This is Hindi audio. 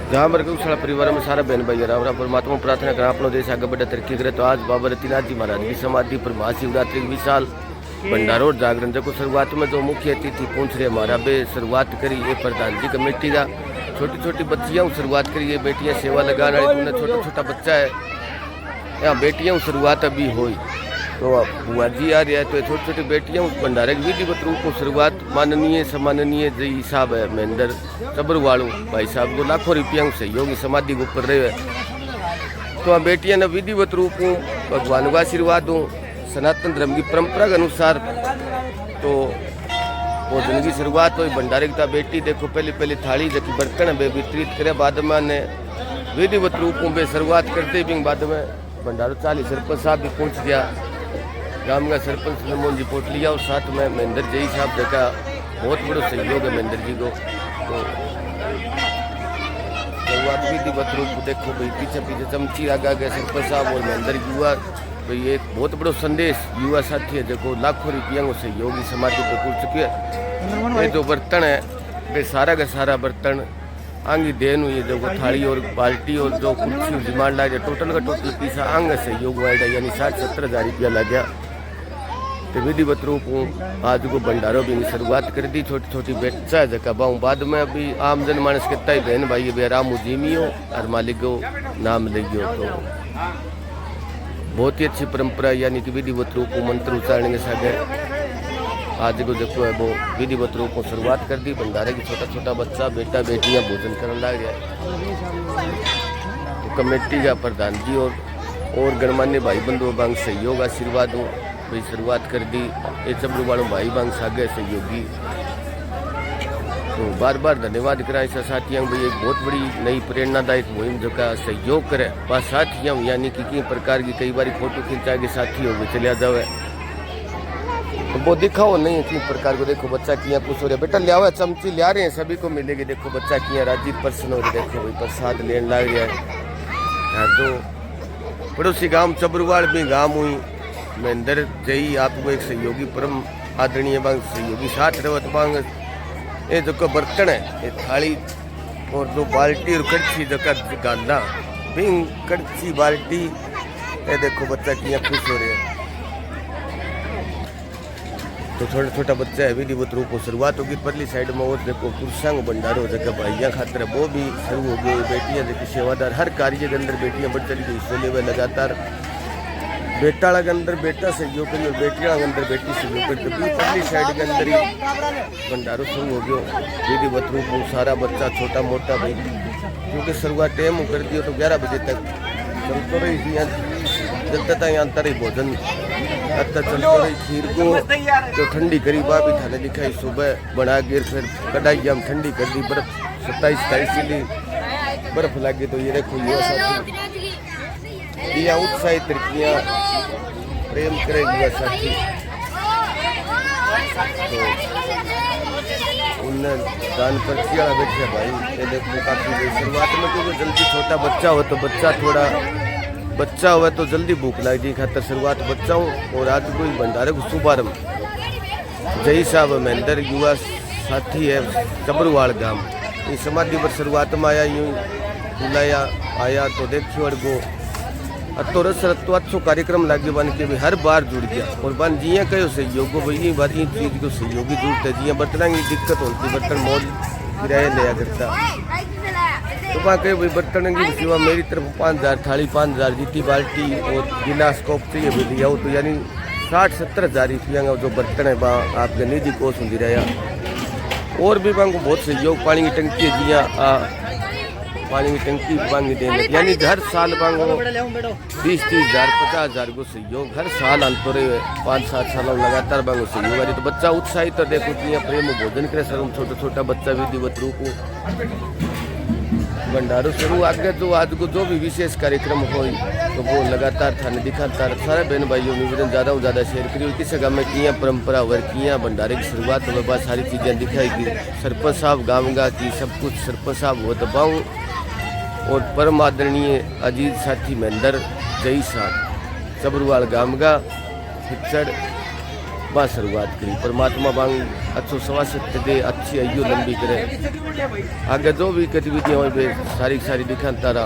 जहाँ पर गौशाला परिवार में सारा बहन भाई राम राम परमात्मा प्रार्थना करें अपना देश आगे बढ़ा तरक्की करे। तो आज बाबा रतिनाथ जी महाराज की समाधि पर महाशिवरात्रि की विशाल भंडारो और जागरण देखो। शुरुआत में जो मुख्य अतिथि पहुंच रहे हमारा बे शुरुआत करी ये प्रधान जी कमेटी का छोटी छोटी बच्चियाँ शुरुआत करी। ये बेटियाँ सेवा लगाने वाली छोटा छोटा बच्चा है यहाँ बेटियाँ शुरुआत अभी हुई तो बुआ जी आ रहा है तो छोटी छोटी बेटियाँ उस भंडारे की विधिवत रूप को शुरुआत माननीय सम्माननीय जी साहब है महेंद्र चबरवालू भाई साहब को लाखों रुपया सहयोगी समाधि के ऊपर रहे तो बेटियां ने विधिवत रूप हूँ भगवान का आशीर्वाद हूँ सनातन धर्म की परंपरा के अनुसार तो भोजन की शुरुआत हुई। भंडारे की बेटी देखो पहली थाली जो बर्तन है वितरित करे बाद में विधिवत रूप में शुरुआत करते भी बाद में भंडारो 40 सरपंच साहब भी पहुँच गया। गांव का सरपंच नमोन जी पोटलिया और साथ में महेंद्र जी साहब देखा बहुत बड़ा सहयोग है महेंद्र जी को। तो शुरुआत विधिवत रूप देखो भाई पीछे चमची आगा गए सरपंच साहब और महेंद्र युवा भाई ये बहुत बड़ा संदेश युवा साथी है देखो लाखों रुपया को सहयोगी समाधि पे पूछ चुके हैं। ये जो बर्तन है वे सारा का सारा बर्तन आंगी देन हुई है जो थाली और बाल्टी और जो कुर्सी डिमांड लग गया टोटल का टोटल पैसा आंग सहयोग वाइडा यानी 60-70 हज़ार रुपया लग गया। तो विधिवत रूप हूँ आज को भंडारों की शुरुआत कर दी। छोटी छोटी बेचा है जगह बाहूँ बाद में अभी आम जन मानस कितना ही बहन भाई भी आराम उजीमी हो और मालिक को नाम लगी हो। तो बहुत ही अच्छी परंपरा यानी कि विधिवत रूप मंत्र उच्चारण के साथ आज को देखो है वो विधिवत रूप में शुरुआत कर दी। भंडारे की छोटा छोटा बच्चा बेटा बेटियां भोजन करने लग गया। तो कमेटी का प्रधान जी और गणमान्य भाई बंधु बांग सहयोग आशीर्वाद हूँ भाई शुरुआत कर दी। ये चबरू वालों भाई बांग सागे सहयोगी तो बार बार धन्यवाद करा ऐसा साथियों भाई एक बहुत बड़ी नई प्रेरणादायक मुहिम जो का सहयोग करे बस साथियों यानी कि कई प्रकार की कई बार फोटो खिंचा के साथी हो गए चलिया जावे तो वो दिखाओ नहीं किस प्रकार को देखो बच्चा किया कुछ हो रहा बेटा लिया चमची लिया रहे हैं सभी को मिलेगी। देखो बच्चा किया राजीव पर्सन हो रही देखो भाई प्रसाद लेने लग रहा है। तो पड़ोसी गांव चबरवाल भी गांव हुई महेंद्र जई आपको एक सहयोगी परम आदरणीय बांग सहयोगी साथ रवत बांग ये जो बर्तन है ये थाली और जो बाल्टी और कड़छी जो गांधा बिंग कड़छी बाल्टी ये देखो बच्चा किया खुश हो रहे हैं। तो छोटा छोटा बच्चा है विधिवत रूप में शुरुआत होगी। परली साइड में और देखो पुरुषांग भंडारो जगह भाइयाँ खातर वो भी शुरू हो गई। बेटियाँ देखिए सेवादार हर कार्य के अंदर बेटियाँ बढ़ चली गई हिस्से ले लगातार बेटा के अंदर बेटा सहयोग करी और बेटियाँ के अंदर बेटी सहयोग करी। तो परली साइड के अंदर ही भंडारो शुरू हो गया विधिवत रूप में सारा बच्चा छोटा मोटा भाई क्योंकि शुरुआत टाइम कर दियो तो 11 बजे तक चलते रही चलता था यहाँ तरह भोजन चलते रही। खीर को जो ठंडी करी भी थाने दिखाई सुबह बना गिर फिर कढ़ाई हम ठंडी कर दी बर्फ 27-28 के लिए बर्फ लगी। तो ये देखो ये साथी ये उत्साहित तरीकियाँ प्रेम करेगी साथी तो उनने दान पर्ची वाला बैठे भाई ये देखो काफी शुरुआत में क्योंकि जल्दी छोटा बच्चा हो तो बच्चा हुआ तो जल्दी भूख लगी खातर शुरुआत बच्चा हूँ। और आज कोई भंडारे को शुभारंभ जय साहब महेंद्र युवा साथी है चबरवाल गांव इस समाधि पर शुरुआत में आया यूँ बुलाया आया तो देखियो को तो रसरत तो अच्छो कार्यक्रम लगे बन के भी हर बार जुड़ गया और बन जिया कहो सहयोग भाई बार इन चीज को सहयोगी जरूरत है जिया बर्तन की दिक्कत होती बर्तन मौज किराया लिया करता तो वहाँ कहे भाई बर्तन की सेवा मेरी तरफ 5000 थाली 5000 जीती बाल्टी और गिलास कप चाहिए भी लिया तो यानी 60-70 हज़ार रुपया का जो बर्तन है वहाँ आपके निधि कोष होती रहा। और भी वहाँ को बहुत सहयोग पानी की टंकी है जिया पानी की टंकी मांगी देने यानी हर साल मांगो 20-30 हज़ार 50 हज़ार को सहयोग हर साल अंतर रहे 5-7 साल लगातार मांगो सहयोग आ रही। तो बच्चा उत्साहित तो देखो कि प्रेम भोजन करे सर छोटा छोटा बच्चा विधिवत रूप भंडारो शुरू आगे जो आज को जो भी विशेष कार्यक्रम हो तो वो लगातार थाने दिखाता सारे बहन भाइयों निवेदन ज़्यादा से ज़्यादा शेयर करिए किसी गाँव में किया परंपरा वर किया भंडारे की शुरुआत हो बाद सारी चीज़ें दिखाएगी। सरपंच साहब गाँव का की सब कुछ सरपंच साहब हो तो पाऊँ और परम आदरणीय अजीत साथी महेंद्र जई साहब चबरवाल गांव का पिक्चर वहाँ शुरुआत करी। परमात्मा बांग अच्छो स्वास्थ्य दे, अच्छी आयु लंबी करे, आगे जो भी गतिविधियाँ हो सारी दिखा तारा